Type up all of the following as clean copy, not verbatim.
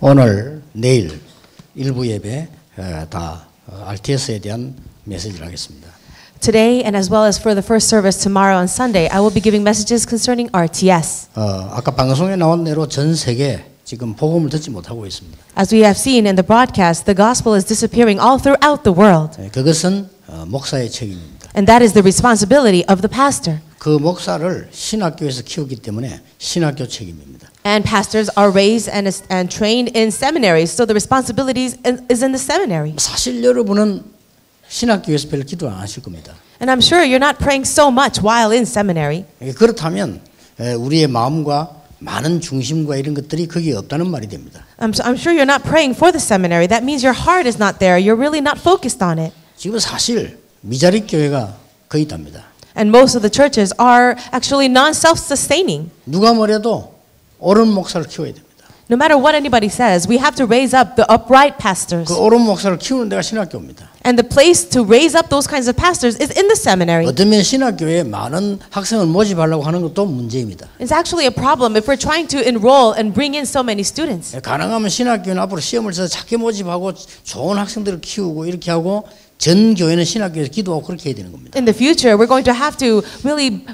오늘 내일 일부 예배 다 RTS에 대한 메시지를 하겠습니다. Today and as well as for the first service tomorrow on Sunday, I will be giving messages concerning RTS. 아까 방송에 나온 대로 전 세계 지금 복음을 듣지 못하고 있습니다. As we have seen in the broadcast, the gospel is disappearing all throughout the world. 그것은 목사의 책임입니다. And that is the responsibility of the pastor. 그 목사를 신학교에서 키우기 때문에 신학교 책임입니다. And pastors are raised and trained in seminaries, so the responsibility is in the seminary. 사실 여러분은 신학교에서 별로 기도 안 하실 겁니다. And I'm sure you're not praying so much while in seminary. 그렇다면 우리의 마음과 많은 중심과 이런 것들이 거기에 없다는 말이 됩니다. I'm sure you're not praying for the seminary. That means your heart is not there. You're really not focused on it. 지금 사실 미자립 교회가 거의 답니다. And most of the churches are actually non-self-sustaining. 누가 뭐래도 옳은 목사를 키워야 됩니다. No matter what anybody says, we have to raise up the upright pastors. 그 옳은 목사를 키우는 데가 신학교입니다. And the place to raise up those kinds of pastors is in the seminary. 어쩌면 신학교에 많은 학생을 모집하려고 하는 것도 문제입니다. It's actually a problem if we're trying to enroll and bring in so many students. 가능하면 신학교는 앞으로 시험을 쳐서 작게 모집하고 좋은 학생들을 키우고 이렇게 하고 전 교회는 신학교에서 기도하고 그렇게 해야 되는 겁니다. In the future, we're going to have to really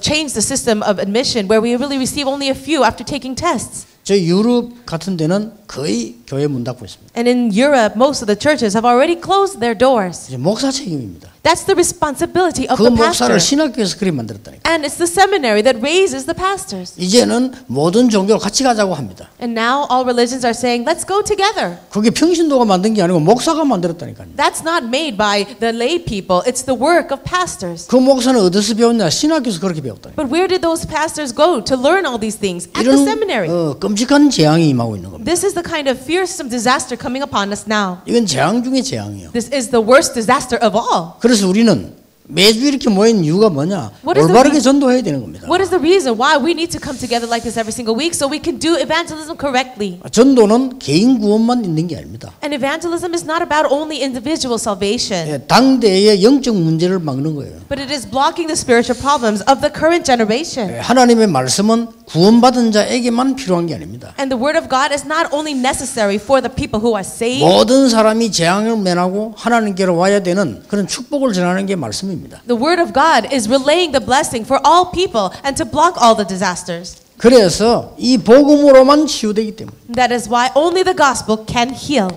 change the system of admission where we really receive only a few after taking tests. 저 유럽 같은 데는 거의 교회 문 닫고 있습니다. And in Europe, most of the churches have already closed their doors. 이제 목사 책임입니다. That's the responsibility of 그 the pastor. 목사를 신학교에서 그렇게 만들었다니까. And it's the seminary that raises the pastors. 이제는 모든 종교를 같이 가자고 합니다. And now all religions are saying, let's go together. 그게 평신도가 만든 게 아니고 목사가 만들었다니까요. That's not made by the lay people. It's the work of pastors. 그 목사는 어디서 배웠냐? 신학교에서 그렇게 배웠다니까. But where did those pastors go to learn all these things? At the seminary. 이런 끔찍한 재앙이 임하고 있는 겁니다. This is the kind of fearsome disaster coming upon us now. 이건 재앙 중에 재앙이에요. This is the worst disaster of all. 그래서 우리는 매주 이렇게 모인 이유가 뭐냐? What is 올바르게 전도해야 되는 겁니다. What is the reason why we need to come together like this every single week so we can do evangelism correctly? 전도는 개인 구원만 있는 게 아닙니다. And evangelism is not about only individual salvation. 당대의 영적 문제를 막는 거예요. But it is blocking the spiritual problems of the current generation. 하나님의 말씀은 구원받은 자에게만 필요한 게 아닙니다. And the word of God is not only necessary for the people who are saved. 모든 사람이 재앙을 면하고 하나님께로 와야 되는 그런 축복을 전하는 게 말씀입니다. The word of God is relaying the blessing for all people and to block all the disasters. 그래서 이 복음으로만 치유되기 때문에. That is why only the gospel can heal.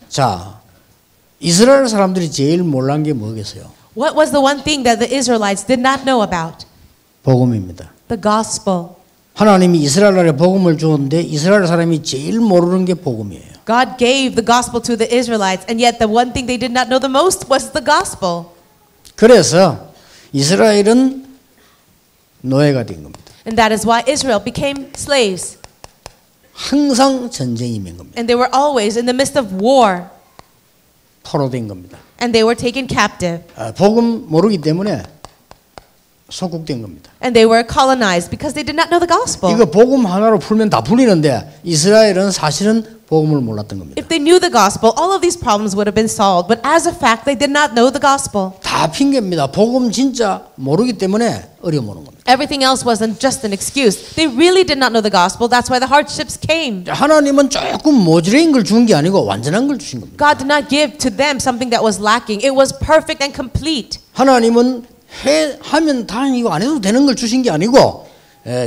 자, 이스라엘 사람들이 제일 몰란 게 뭐겠어요? What was the one thing that the Israelites did not know about? 복음입니다. The gospel. 하나님이 이스라엘에 복음을 주었는데 이스라엘 사람이 제일 모르는 게 복음이에요. God gave the gospel to the Israelites, and yet the one thing they did not know the most was the gospel. 그래서 이스라엘은 노예가 된 겁니다. And that is why Israel became slaves. 항상 전쟁이 된 겁니다. And they were always in the midst of war. 포로된 겁니다. And they were taken captive. 복음 모르기 때문에 소국된 겁니다. And they were colonized because they did not know the gospel. 이거 복음 하나로 풀면 다 풀리는데 이스라엘은 사실은 복음을 몰랐던 겁니다. If they knew the gospel, all of these problems would have been solved. But as a fact, they did not know the gospel. 다 핑계입니다. 복음 진짜 모르기 때문에 어려움 오는 겁니다. Everything else wasn't just an excuse. They really did not know the gospel. That's why the hardships came. 하나님은 조금 모자란 걸 준 게 아니고 완전한 걸 주신 겁니다. God did not give to them something that was lacking. It was perfect and complete. 하나님은 하면 다행이고 안 해도 되는 걸 주신 게 아니고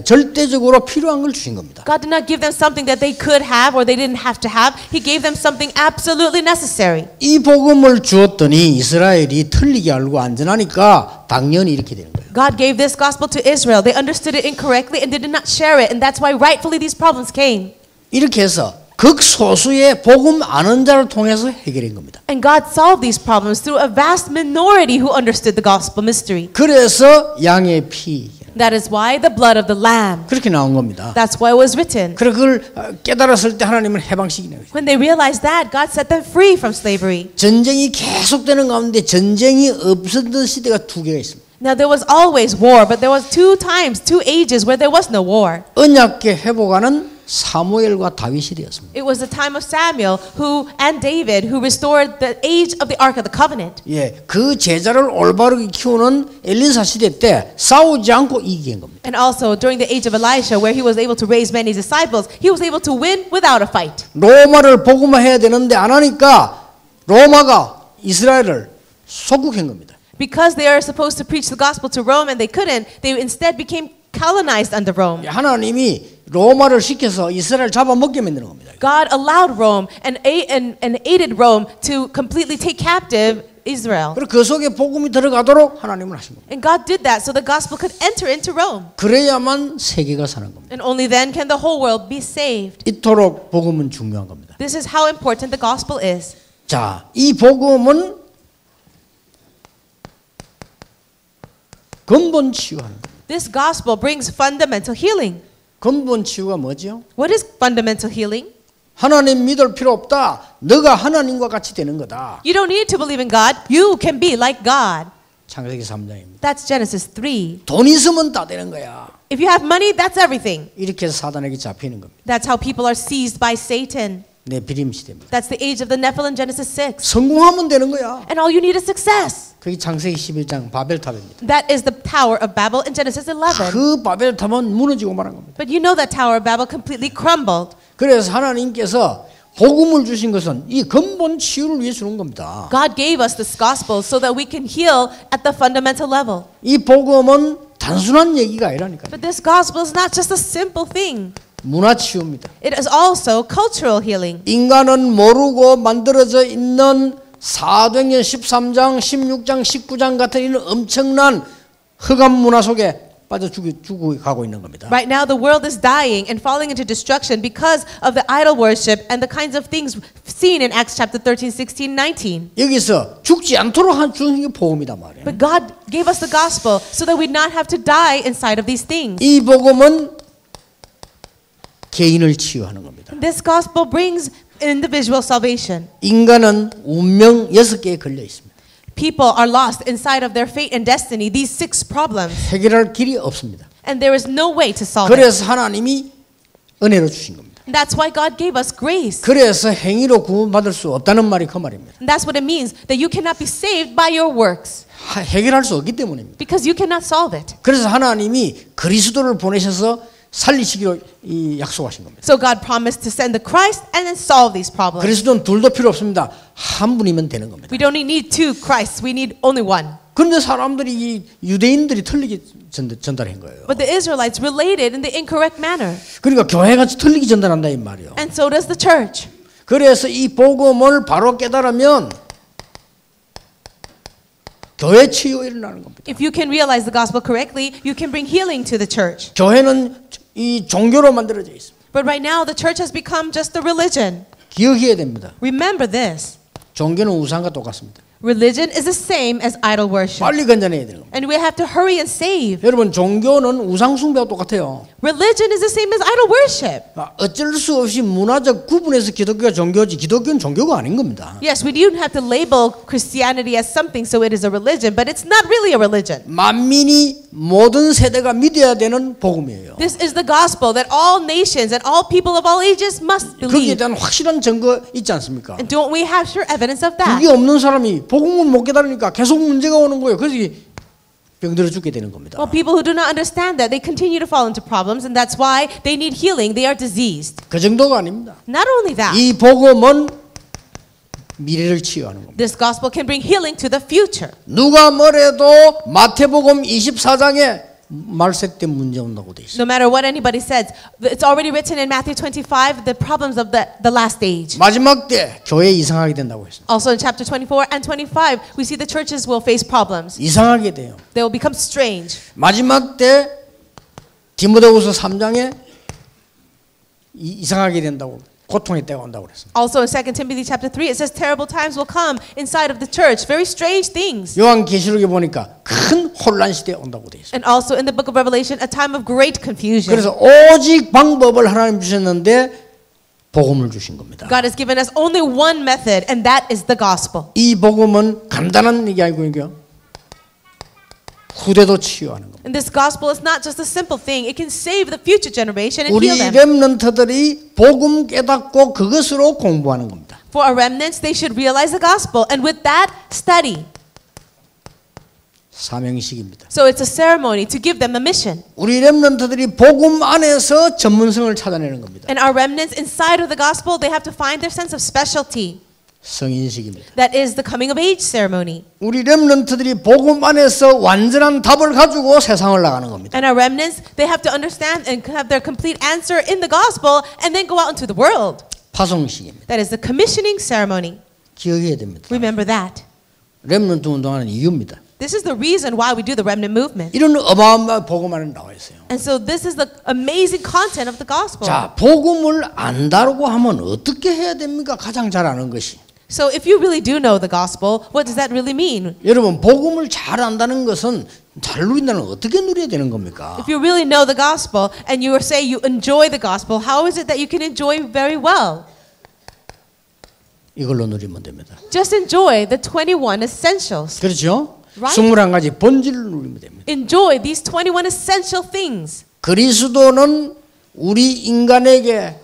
절대적으로 필요한 걸 주신 겁니다. God did not give them something that they could have or they didn't have to have. He gave them something absolutely necessary. 이 복음을 주었더니 이스라엘이 틀리게 알고 안전하니까 당연히 이렇게 되는 거예요. God gave this gospel to Israel. They understood it incorrectly and they did not share it. And that's why rightfully these problems came. 이렇게 해서 극소수의 복음 아는 자를 통해서 해결한 겁니다. And God solved these problems through a vast minority who understood the gospel mystery. 그래서 양의 피. That is why the blood of the lamb. 그렇게 나온 겁니다. That's why it was written. 그래 그걸 깨달았을 때 하나님은 해방시키는 거예요. When they realized that, God set them free from slavery. 전쟁이 계속되는 가운데 전쟁이 없었던 시대가 두 개가 있습니다. Now there was always war, but there was two ages where there was no war. 언약궤 회복하는 사무엘과 다윗 시대였습니다. It was the time of Samuel and David who restored the age of the Ark of the Covenant. 예, 그 제자를 올바르게 키우는 엘리사 시대 때 싸우지 않고 이기게 한 겁니다. And also during the age of Elisha, where he was able to raise many disciples, he was able to win without a fight. 로마를 복음화해야 되는데 안 하니까 로마가 이스라엘을 속국한 겁니다. Because they are supposed to preach the gospel to Rome and they couldn't, they instead became colonized under Rome. 하나님이 로마를 시켜서 이스라엘 잡아먹게 만드는 겁니다. God allowed Rome and aided Rome to completely take captive Israel. 그리고 그 속에 복음이 들어가도록 하나님은 하신 겁니다. And God did that so the gospel could enter into Rome. 그래야만 세계가 사는 겁니다. And only then can the whole world be saved. 이토록 복음은 중요한 겁니다. This is how important the gospel is. 자, 이 복음은 근본 치유하는 겁니다. This gospel brings fundamental healing. 근본 치유가 뭐죠? What is fundamental healing? 하나님 믿을 필요 없다. 너가 하나님과 같이 되는 거다. You don't need to believe in God. You can be like God. 창세기 3장입니다. That's Genesis 3. 돈 있으면 다 되는 거야. If you have money, that's everything. 이렇게 해서 사단에게 잡히는 겁니다. That's how people are seized by Satan. 네, 비림 시대입니다. That's the age of the Nephilim, Genesis 6. 성공하면 되는 거야. And all you need is success. 그게 창세기 11장 바벨탑입니다. That is the Tower of Babel in Genesis 11. 그 바벨탑은 무너지고 말한 겁니다. But you know that Tower of Babel completely crumbled. 그래서 하나님께서 복음을 주신 것은 이 근본 치유를 위해 주는 겁니다. God gave us this gospel so that we can heal at the fundamental level. 이 복음은 단순한 얘기가 아니라니까요. But this gospel is not just a simple thing. 문화 치유입니다. It is also cultural healing. 인간은 모르고 만들어져 있는 사도행전 13장, 16장, 19장 같은 이런 엄청난 흑암 문화 속에 빠져 죽고 가고 있는 겁니다. Right now the world is dying and falling into destruction because of the idol worship and the kinds of things seen in Acts chapter 13, 16, 19. 여기서 죽지 않도록 한 주는 게 복음이다 말이에요. But God gave us the gospel so that we not have to die inside of these things. 이 복음은 개인을 치유하는 겁니다. This gospel brings individual salvation. 인간은 운명 6개에 걸려 있습니다. People are lost inside of their fate and destiny, these 6 problems. 해결할 길이 없습니다. And there is no way to solve it. 그래서 하나님이 은혜로 주신 겁니다. And that's why God gave us grace. 그래서 행위로 구원받을 수 없다는 말이 그 말입니다. And that's what it means, that you cannot be saved by your works. 해결할 수 없기 때문입니다. Because you cannot solve it. 그래서 하나님이 그리스도를 보내셔서 살리시기로 약속하신 겁니다. So God promised to send the Christ and then solve these problems. 그리스도는 둘도 필요 없습니다. 한 분이면 되는 겁니다. We don't need 2 Christs, we need only one. 그런데 사람들이 이 유대인들이 틀리게 전달한 거예요. But the Israelites related in the incorrect manner. 그러니까 교회가 틀리게 전달한다 이 말이에요. And so does the church. 그래서 이 복음을 바로 깨달으면 교회 치유 일어나는 겁니다. If you can realize the gospel correctly, you can bring healing to the church. 교회는 이 종교로 만들어져 있습니다. But right now the church has become just a religion. 기억해야 됩니다. Remember this. 종교는 우상과 똑같습니다. Religion is the same as idol worship. 빨리 건져내야 되는 겁니다. And we have to hurry and save. 여러분 종교는 우상 숭배와 똑같아요. Religion is the same as idol worship. 어쩔 수 없이 문화적 구분해서 기독교가 종교지 기독교는 종교가 아닌 겁니다. Yes, we do have to label Christianity as something so it is a religion, but it's not really a religion. 만민이 모든 세대가 믿어야 되는 복음이에요. This is the gospel that all nations and all people of all ages must 거기에 believe. 대한 확실한 증거 있지 않습니까? And don't we have sure evidence of that? 그게 없는 사람이 복음을 못 깨달으니까 계속 문제가 오는 거예요. 그래서 병들어 죽게 되는 겁니다. Well, people who do not understand that, they continue to fall into problems, and that's why they need healing. They are diseased. 그 정도가 아닙니다. Not only that, 이 복음은 미래를 치유하는 겁니다. this gospel can bring healing to the future. 누가 뭐래도 마태복음 24장에 말세 때 문제 온다고 돼 있어요. No matter what anybody says, it's already written in Matthew 25, the problems of the last age. 마지막 때 교회 이상하게 된다고 했어요. Also in chapter 24 and 25, we see the churches will face problems. 이상하게 돼요. They will become strange. 마지막 때 디모데후서 3장에 이상하게 된다고 고통의 때가 온다고 그랬어요. Also in 2 Timothy chapter 3, it says terrible times will come inside of the church. Very strange things. 요한계시록에 보니까 큰 혼란 시대 온다고 돼 있어요. And also in the book of Revelation, a time of great confusion. 그래서 오직 방법을 하나님 주셨는데 복음을 주신 겁니다. God has given us only one method, and that is the gospel. 이 복음은 간단한 얘기 아니고요. 후대도 치유하는 겁니다. And this gospel is not just a simple thing. It can save the future generation and 우리 heal them. 렘넌트들이 복음 깨닫고 그것으로 공부하는 겁니다. For our remnants, they should realize the gospel, and with that, study. 사명식입니다. So it's a ceremony to give them a mission. 우리 렘넌트들이 복음 안에서 전문성을 찾아내는 겁니다. And our remnants inside of the gospel, they have to find their sense of specialty. 성인식입니다. That is the coming of age ceremony. 우리 렘넌트들이 복음 안에서 완전한 답을 가지고 세상을 나가는 겁니다. And our remnants, they have to understand and have their complete answer in the gospel and then go out into the world. 파송식입니다. That is the commissioning ceremony. 기억해야 됩니다. Remember that. 렘넌트 운동하는 이유입니다. This is the reason why we do the remnant movement. 이런 어마어마한 복음 안에 나와 있어요. And so this is the amazing content of the gospel. 자, 복음을 안다고 하면 어떻게 해야 됩니까? 가장 잘 아는 것이. So if you really do know the gospel, what does that really mean? 여러분, 복음을 잘 안다는 것은 잘 누린다는 어떻게 누려야 되는 겁니까? If you really know the gospel and you say you enjoy the gospel, how is it that you can enjoy very well? 이걸로 누리면 됩니다. Just enjoy the 21 essentials. 그렇죠? Right. 21가지 본질을 누리면 됩니다. Enjoy these 21 essential things. 그리스도는 우리 인간에게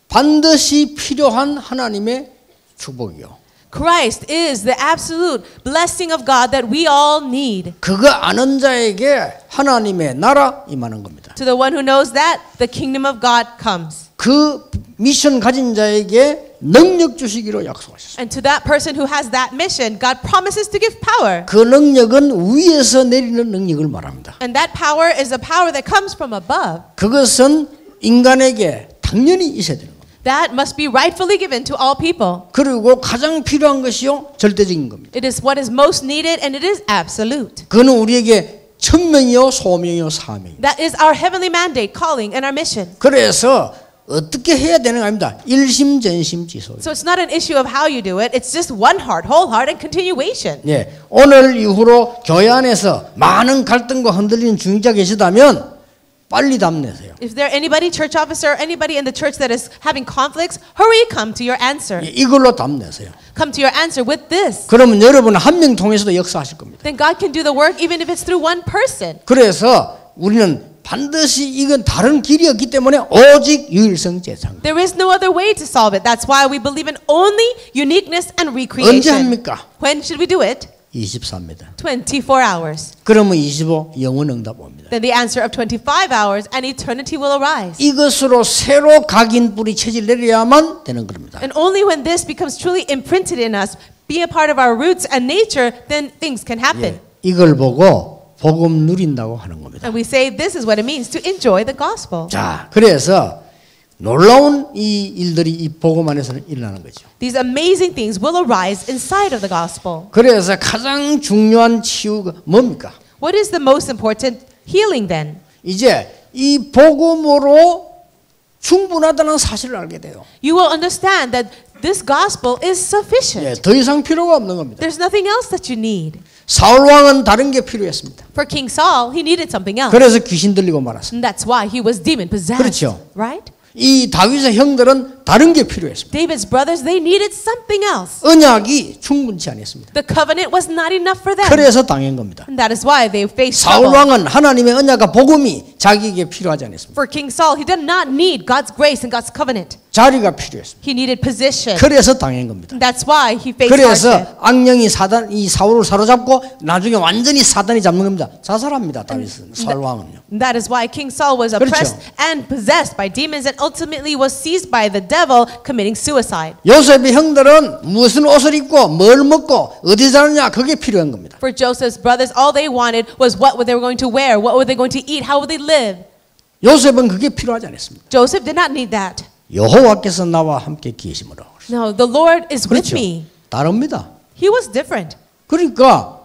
반드시 필요한 하나님의 축복이요. Christ is the absolute blessing of God that we all need. 그거 아는 자에게 하나님의 나라 임하는 겁니다. To the one who knows that, the kingdom of God comes. 그 미션 가진 자에게 능력 주시기로 약속하셨습니다. And to that person who has that mission, God promises to give power. 그 능력은 위에서 내리는 능력을 말합니다. And that power is a power that comes from above. 그것은 인간에게 당연히 있어야 되는 겁니다. That must be rightfully given to all people. 그리고 가장 필요한 것이요 절대적인 겁니다. It is what is most needed and it is absolute. 그는 우리에게 천명이요 소명이요 사명이요. That is our heavenly mandate, calling, and our mission. 그래서 어떻게 해야 되는 거 아닙니다. 일심전심지소. So it's not an issue of how you do it. It's just one heart, whole heart, and continuation. 예, 오늘 이후로 교회 안에서 많은 갈등과 흔들리는 중직자 계시다면 빨리 답 내세요. If there anybody, church officer, or anybody in the church that is having conflicts, hurry, come to your answer. 예, 이걸로 답 내세요. Come to your answer with this. 그러면 여러분 한 명 통해서도 역사하실 겁니다. Then God can do the work even if it's through one person. 그래서 우리는 반드시 이건 다른 길이 없기 때문에 오직 유일성 제상. There is no other way to solve it. That's why we believe in only uniqueness and 언제 recreation. 합니까? When should we do it? 24입니다. 24 hours. 그러면 25 영원 응답 옵니다. Then the answer of 25 hours and eternity will arise. 이것으로 새로 각인 뿌리 체질 내려야만 되는 겁니다. And only when this becomes truly imprinted in us, be a part of our roots and nature, then things can happen. 예, 이걸 보고 복음 누린다고 하는 겁니다. And we say this is what it means to enjoy the gospel. 자, 그래서 놀라운 이 일들이 이 복음 안에서는 일어나는 거죠. These amazing things will arise inside of the gospel. 그래서 가장 중요한 치유가 뭡니까? What is the most important healing then? 이제 이 복음으로 충분하다는 사실을 알게 돼요. You will understand that this gospel is sufficient. 예, 더 이상 필요가 없는 겁니다. There's nothing else that you need. 사울 왕은 다른 게 필요했습니다. For King Saul, he needed something else. 그래서 귀신 들리고 말았습니다. And that's why he was demon possessed. 그렇죠. Right? 이 다윗의 형들은 다른 게 필요했습니다. David's brothers, they needed something else. 언약이 충분치 않았습니다. The covenant was not enough for them. 그래서 당한 겁니다. And that is why they faced 사울 trouble. 왕은 하나님의 언약과 복음이 자기에게 필요하지 않았습니다. For King Saul, he did not need God's grace and God's covenant. 자리가 필요했습니다. He needed position. 그래서 당한 겁니다. And that's why he faced 그래서 hardship. 악령이 이 사울을 사로잡고 나중에 완전히 사단이 잡는 겁니다. 자살합니다. 다윗은 사울 왕은요. And that is why King Saul was 그렇죠. oppressed and possessed by demons and ultimately was seized by the devil committing suicide. 요셉의 형들은 무슨 옷을 입고 뭘 먹고 어디 자느냐 그게 필요한 겁니다. For Joseph's brothers, all they wanted was what they were going to wear, what were they going to eat, how would they live. 요셉은 그게 필요하지 않았습니다. Joseph did not need that. 여호와께서 나와 함께 계시므로. No, the Lord is with 그렇죠. me. 다릅니다. He was different. 그러니까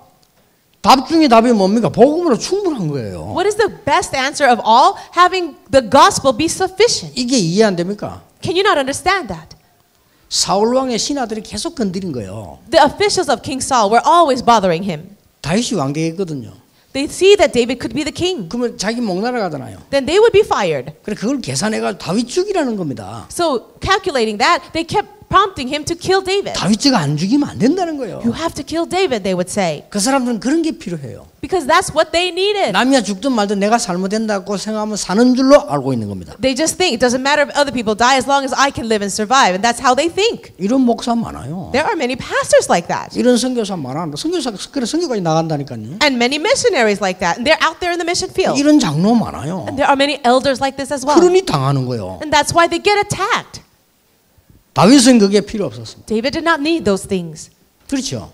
답 중에 답이 뭡니까? 복음으로 충분한 거예요. What is the best answer of all? Having the gospel be sufficient. 이게 이해 안 됩니까? Can you not understand that? 사울 왕의 신하들이 계속 건드린 거예요. The officials of King Saul were always bothering him. 다윗이 왕되겠거든요. They see that David could be the king. 그러면 자기 목 날아가잖아요. Then they would be fired. 그래 그걸 계산해가 다윗 죽이라는 겁니다. So calculating that, they kept prompting him to kill David. 다윗제가 안 죽이면 안 된다는 거예요. You have to kill David, they would say. 그 사람들은 그런 게 필요해요. Because that's what they needed. 남이야 죽든 말든 내가 잘못된다고 생각하면 사는 줄로 알고 있는 겁니다. They just think it doesn't matter if other people die as long as I can live and survive. And that's how they think. 이런 목사 많아요. There are many pastors like that. 이런 선교사 많아. 선교까지 나간다니까요. And many missionaries like that. And they're out there in the mission field. 이런 장로 많아요. And there are many elders like this as well. 그러니 당하는 거예요. And that's why they get attacked. 다윗은 그게 필요 없었습니다. David did not need those things. 그렇죠.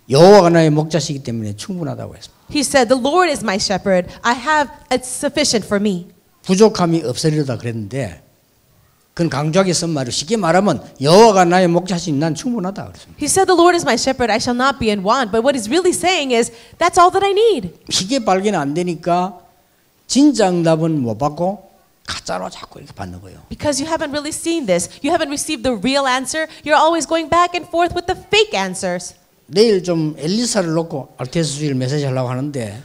여호와가 나의 목자시기 때문에 충분하다고 했습니다. He said, "The Lord is my shepherd. It's sufficient for me." 부족함이 없으리로다 그랬는데 그건 강조하게 쓴 말이에요. 쉽게 말하면 여호와가 나의 목자시니 난 충분하다 그랬습니다. He said, "The Lord is my shepherd. I shall not be in want." But what he's really saying is, that's all that I need. 이게 발견 안 되니까 진짜 응답은 못 받고 가짜로 자꾸 이렇게 받는 거예요. Because you haven't really seen this, you haven't received the real answer. You're always going back and forth with the fake answers. 내일 좀 엘리사를 놓고 RTS 주일 메시지 하려고 하는데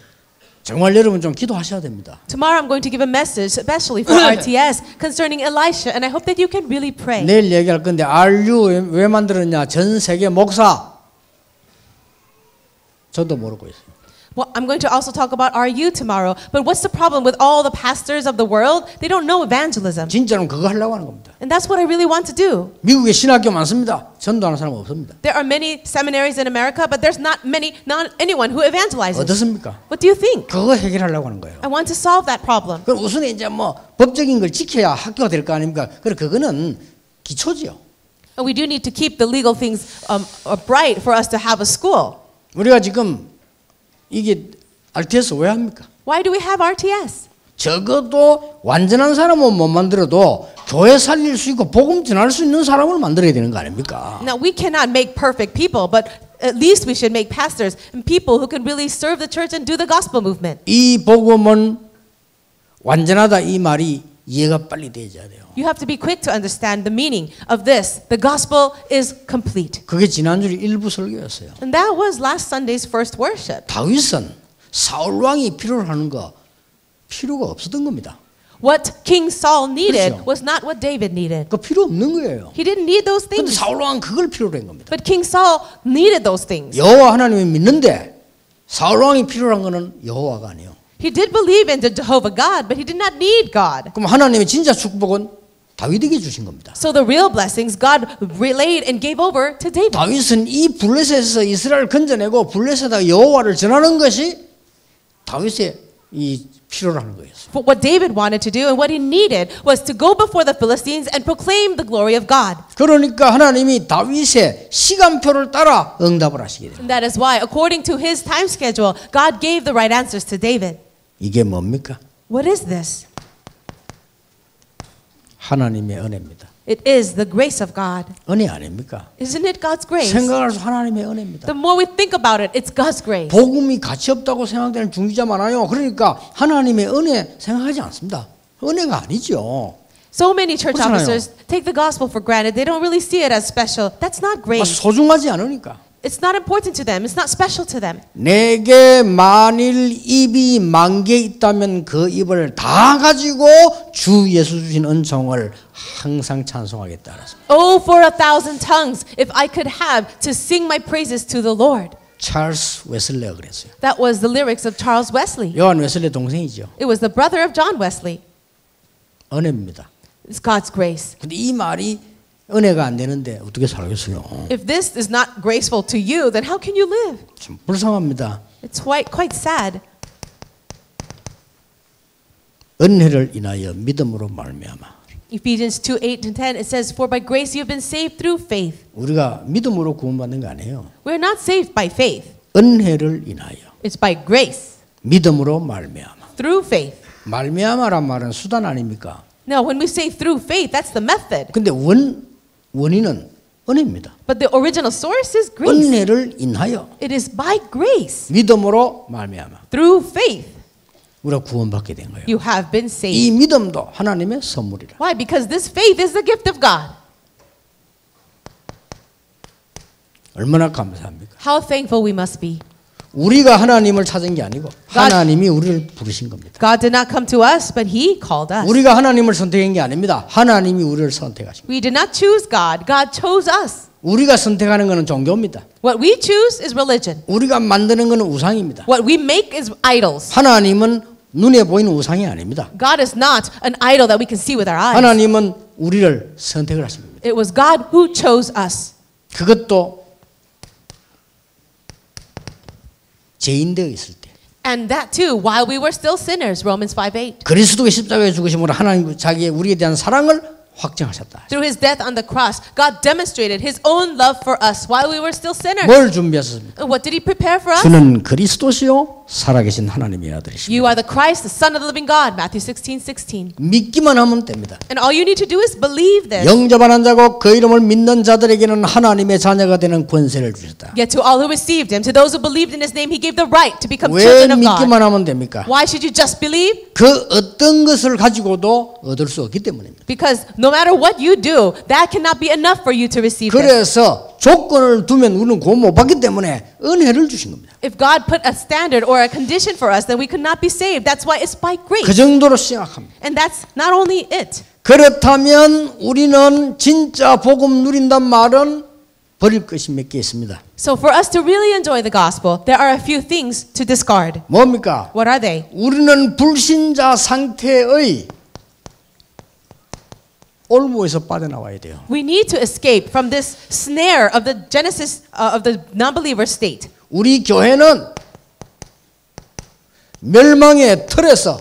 정말 여러분 좀 기도하셔야 됩니다. Tomorrow I'm going to give a message, especially for RTS, concerning Elisha, and I hope that you can really pray. 내일 얘기할 건데 RU 왜 만들었냐? 전 세계 목사 저도 모르고 있어요. Well, I'm going to also talk about RU tomorrow. But what's the problem with all the pastors of the world? They don't know evangelism. 진짜로 그거 하려고 하는 겁니다. And that's what I really want to do. 미국에 신학교 많습니다. 전도하는 사람 없습니다. There are many seminaries in America, but there's not anyone who evangelizes. 어떻습니까? What do you think? 그거 해결하려고 하는 거예요. I want to solve that problem. 그럼 우선 이제 뭐 법적인 걸 지켜야 학교가 될 거 아닙니까? 그거는 기초지요. And we do need to keep the legal things bright for us to have a school. 우리가 지금 이게 RTS 왜 합니까? Why do we have RTS? 적어도 완전한 사람은 못 만들어도 교회 살릴 수 있고 복음 전할 수 있는 사람을 만들어야 되는 거 아닙니까? Now we cannot make perfect people, but at least we should make pastors and people who can really serve the church and do the gospel movement. 이 복음은 완전하다 이 말이 이해가 빨리 되어야 돼요. You have to be quick to understand the meaning of this. The gospel is complete. 그게 지난주에 일부 설교였어요. And that was last Sunday's first worship. 다윗은 사울 왕이 필요로 하는 거 필요가 없었던 겁니다. What King Saul needed 그렇죠. was not what David needed. 그 필요 없는 거예요. He didn't need those 근데 things. 사울 왕은 그걸 필요로 한 겁니다. But King Saul needed those things. 여호와 하나님을 믿는데 사울 왕이 필요한 거는 여호와가 아니에요. He did believe in the Jehovah God, but he did not need God. 그럼 하나님의 진짜 축복은 다윗에게 주신 겁니다. So the real blessings God relayed and gave over to David. 다윗은 이 블레셋에서 이스라엘을 건져내고 블레셋에다 여호와를 전하는 것이 다윗의 이 필요로 하는 거였어요. But what David wanted to do and what he needed was to go before the Philistines and proclaim the glory of God. 그러니까 하나님이 다윗의 시간표를 따라 응답을 하시게 돼요. And that is why, according to his time schedule, God gave the right answers to David. 이게 뭡니까? What is this? 하나님의 은혜입니다. It is the grace of God. 은혜 아닙니까? Isn't it God's grace? 생각할수록 하나님의 은혜입니다. The more we think about it, it's God's grace. 복음이 가치 없다고 생각되는 중지자 많아요. 그러니까 하나님의 은혜 생각하지 않습니다. 은혜가 아니죠. So many church 그렇잖아요. officers take the gospel for granted. They don't really see it as special. That's not grace. 소중하지 않으니까. It's not important to them. It's not special to them. 내게 만일 입이 10,000개 있다면 그 입을 다 가지고 주 예수 주신 은총을 항상 찬송하겠다. Oh, for 1,000 tongues, if I could have to sing my praises to the Lord. 찰스 웨슬레가 그랬어요. That was the lyrics of Charles Wesley. 요한 웨슬레 동생이죠. It was the brother of John Wesley. 은혜입니다. It's God's grace. 근데 이 말이 은혜가 안 되는데 어떻게 살겠어요? If this is not graceful to you, then how can you live? 참 불쌍합니다. It's quite sad. 은혜를 인하여 믿음으로 말미암아. Ephesians 2:8 and 10, it says, "For by grace you have been saved through faith." 우리가 믿음으로 구원받는 거 아니에요. We're not saved by faith. 은혜를 인하여 It's by grace, 믿음으로 말미암아. through faith. 말미암아란 말은 수단 아닙니까? Now, when we say through faith, that's the method. 근데 원인은 은혜입니다. But the original source is grace. 은혜를 인하여 It is by grace, 믿음으로 말미암아 through faith, 우리가 구원받게 된 거예요. you have been 이 saved. 믿음도 하나님의 선물이라. Why? Because this faith is the gift of God. 얼마나 감사합니까? How thankful we must be. 우리가 하나님을 찾은 게 아니고 하나님이 우리를 부르신 겁니다. God did not come to us, but He called us. 우리가 하나님을 선택한 게 아닙니다. 하나님이 우리를 선택하신 겁니다. We did not choose God. God chose us. 우리가 선택하는 것은 종교입니다. What we choose is religion. 우리가 만드는 것은 우상입니다. What we make is idols. 하나님은 눈에 보이는 우상이 아닙니다. God is not an idol that we can see with our eyes. 하나님은 우리를 선택을 하신 겁니다. It was God who chose us. 그것도 죄인 되어 있을 때 And that too, while we were still sinners, Romans 5:8. 그리스도의 십자가에 죽으심으로 하나님 자기의 우리에 대한 사랑을 확증하셨다. Through His death on the cross, God demonstrated His own love for us while we were still sinners. 뭘 준비하셨습니까? What did He prepare for us? 주는 그리스도시요 살아계신 하나님의 아들이십니다. You are the Christ, the Son of the living God, Matthew 16:16. 믿기만 하면 됩니다. And all you need to do is believe this. 영접한 자고 그 이름을 믿는 자들에게는 하나님의 자녀가 되는 권세를 주셨다. Yet to all who received Him, to those who believed in His name, He gave the right to become 왜 children of God. 믿기만 하면 됩니까? Why should you just believe? 그 어떤 것을 가지고도 얻을 수 없기 때문입니다. Because no matter what you do, that cannot be enough for you to receive this. 그래서 조건을 두면 우리는 구원 못 받기 때문에 은혜를 주신 겁니다. If God put a standard or a condition for us, then we could not be saved. That's why it's by 그 grace. 정도로 생각합니다. And that's not only it. 그렇다면 우리는 진짜 복음 누린단 말은 버릴 것이 몇 개 있습니다. So for us to really enjoy the gospel, there are a few things to discard. 뭡니까? What are they? 우리는 불신자 상태의 올무에서 빠져나와야 돼요. We need to escape from this snare of the genesis of the non-believer state. 우리 교회는 멸망의 틀에서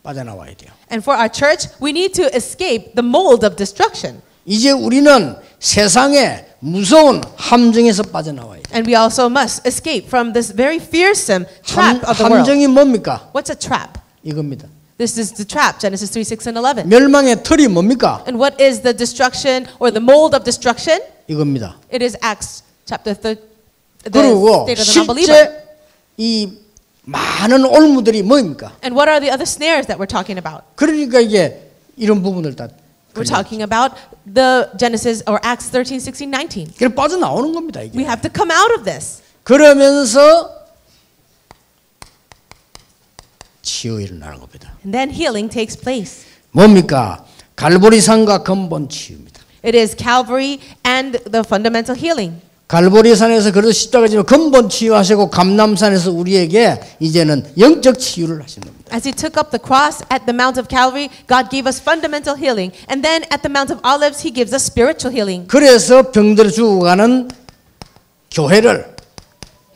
빠져나와야 돼요. And for our church, we need to escape the mold of destruction. 이제 우리는 세상의 무서운 함정에서 빠져나와야 돼요. And we also must escape from this very fearsome trap of the world. 함정이 뭡니까? What's a trap? 이겁니다. This is the trap, Genesis 3, 6, and 11. 멸망의 틀이 뭡니까? And what is the destruction or the mold of destruction? 이겁니다. It is Acts chapter 3, the 그리고 state of the non-believer. 실제 이 많은 올무들이 뭡니까? And what are the other snares that we're talking about? 그러니까 이게 이런 부분을 다 We're talking about the Genesis or Acts 13, 16, 19. 그래 빠져나오는 겁니다. We 이게. have to come out of this. 그러면서 치유 일어나는 겁니다. And then healing takes place. 뭡니까? 갈보리산과 근본 치유입니다. It is Calvary and the fundamental healing. 갈보리산에서 그래서 십자가 지면 근본 치유하시고 감람산에서 우리에게 이제는 영적 치유를 하시는 겁니다. As He took up the cross at the Mount of Calvary, God gave us fundamental healing. And then at the Mount of Olives, He gives us spiritual healing. 그래서 병들어 죽어가는 교회를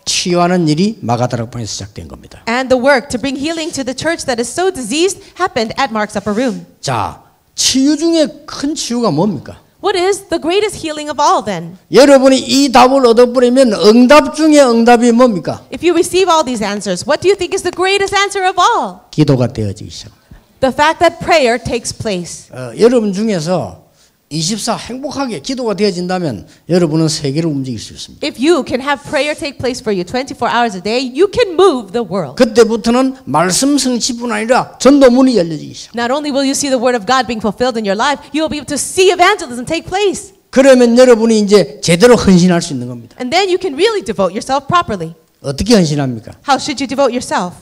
치유하는 일이 마가다락방에서 시작된 겁니다. And the work to bring healing to the church that is so diseased happened at Mark's upper room. 자, 치유 중에 큰 치유가 뭡니까? What is the greatest healing of all then? 여러분이 이 답을 얻어버리면 응답 중에 응답이 뭡니까? If you receive all these answers, what do you think is the greatest answer of all? 기도가 되어지기 시작합니다. The fact that prayer takes place. 여러분 중에서 24 행복하게 기도가 되어진다면 여러분은 세계를 움직일 수 있습니다. If you can have prayer take place for you 24 hours a day, you can move the world. 그때부터는 말씀 성취뿐 아니라 전도문이 열려지기 시작. Not only will you see the word of God being fulfilled in your life, you will be able to see evangelism take place. 그러면 여러분이 이제 제대로 헌신할 수 있는 겁니다. And then you can really devote yourself properly. 어떻게 헌신합니까? How should you devote yourself?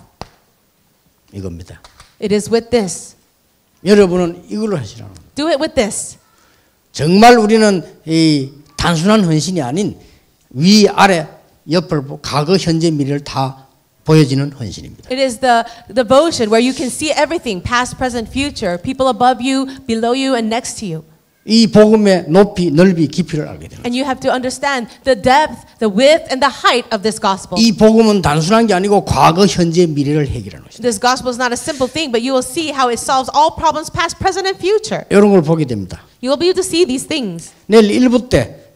이겁니다. It is with this. 여러분은 이걸로 헌신하는 겁니다. Do it with this. 정말 우리는 이 단순한 헌신이 아닌 위, 아래, 옆을 보고 과거, 현재, 미래를 다 보여지는 헌신입니다. It is the devotion where you can see everything, past, present, future, people above you, below you, and next to you. 이 복음의 높이, 넓이, 깊이를 알게 됩니다. And you have to understand the depth, the width, and the height of this gospel. 이 복음은 단순한 게 아니고 과거, 현재, 미래를 해결하는 것입니다. This gospel is not a simple thing, but you will see how it solves all problems, past, present, and future. 이런 걸 보게 됩니다. You will be able to see these things. 내일 1부 때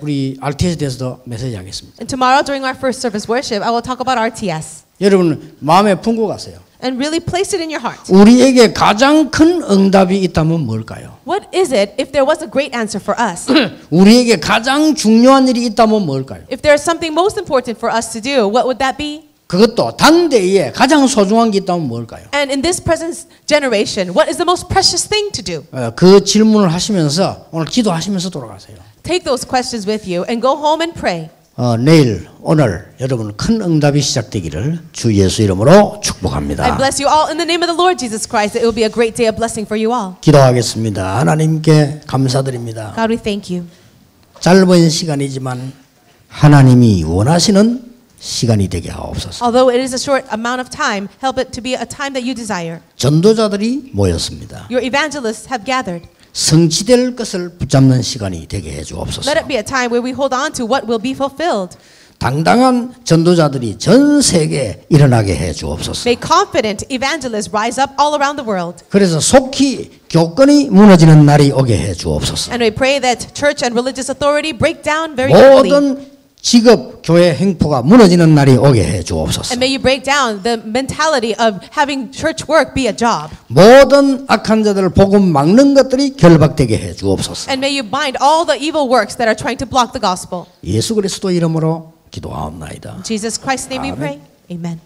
우리 RTS에 대해서도 메시지 하겠습니다. And tomorrow during our first service worship, I will talk about RTS. 여러분 마음에 품고 가세요. And really place it in your heart. 우리에게 가장 큰 응답이 있다면 뭘까요? What is it if there was a great answer for us? 우리에게 가장 중요한 일이 있다면 뭘까요? If there is something most important for us to do, what would that be? 그것도 당대에 가장 소중한 게 있다면 뭘까요? And in this present generation, what is the most precious thing to do? 그 질문을 하시면서 오늘 기도하시면서 돌아가세요. Take those questions with you and go home and pray. 내일 오늘 여러분 큰 응답이 시작되기를 주 예수 이름으로 I 축복합니다. bless you all in the name of the Lord Jesus Christ. It will be a great day of blessing for you all. 기도하겠습니다. 하나님께 감사드립니다. God, we thank you. 짧은 시간이지만 하나님이 원하시는 시간이 되게 하옵소서. Although it is a short amount of time, help it to be a time that you desire. 전도자들이 모였습니다. Your evangelists have gathered. 성취될 것을 붙잡는 시간이 되게 해 주옵소서. Let it be a time where we hold on to what will be fulfilled. 당당한 전도자들이 전 세계에 일어나게 해 주옵소서. May confident evangelists rise up all around the world. 그래서 속히 교권이 무너지는 날이 오게 해 주옵소서. And we pray that church and religious authority break down very quickly. 모든 직업 교회 행포가 무너지는 날이 오게 해 주옵소서. And may you break down the mentality of having church work be a job. 모든 악한 자들을 복음 막는 것들이 결박되게 해 주옵소서. And may you bind all the evil works that are trying to block the gospel. 예수 그리스도 이름으로 기도하옵나이다. In Jesus Christ's name we Amen. pray. Amen.